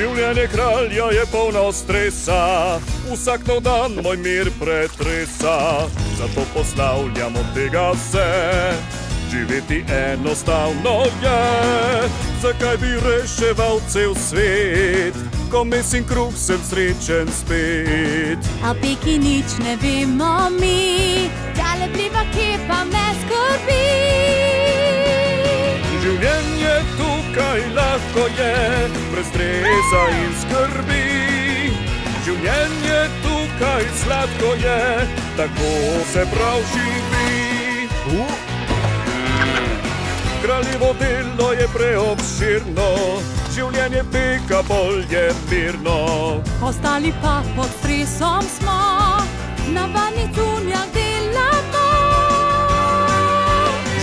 Življenje kralja je polno stresa, vsak nov dan moj mir pretresa. Zato poslavljamo tega se, živeti enostavno je. Zakaj bi reševal cel svet, ko mes in kruh sem srečen spet. A peki nič ne vemo mi, ta lepljiva kepa me skrbi. Življenje tukaj lahko je, brez stresa in skrbi. Življenje tukaj sladko je, tako se prav živi. Kraljevo delo je preobširno, življenje peka bolj je mirno. Ostali pa pod stresom smo, na vanjih cunjah delamo.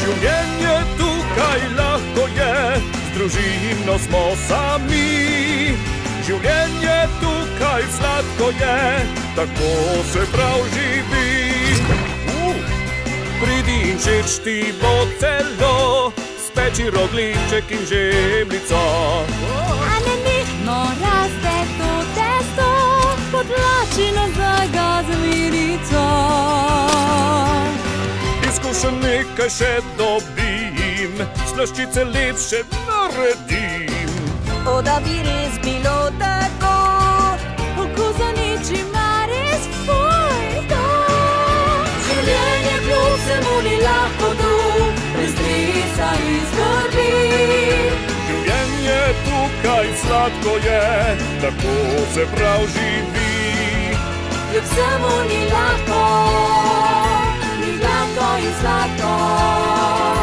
Življenje tukaj lahko je, z družino smo sami. Življenje tukaj sladko je, tako se prav živi. Pridi in všeč ti bo celo, speči rogljiček in žemljico. A nenehno raste to testo, potlačeno za zemljinico. Izkušen nekaj še dobim, slaščice lepše naredim. O, da bi res bilo tako, Okus za ničima res fajno. življenje kljub vsemu ni lahko tu, brez stresa in skrbi. Življenje tukaj sladko je, tako se prav živi. Kljub vsemu ni lahko in sladko.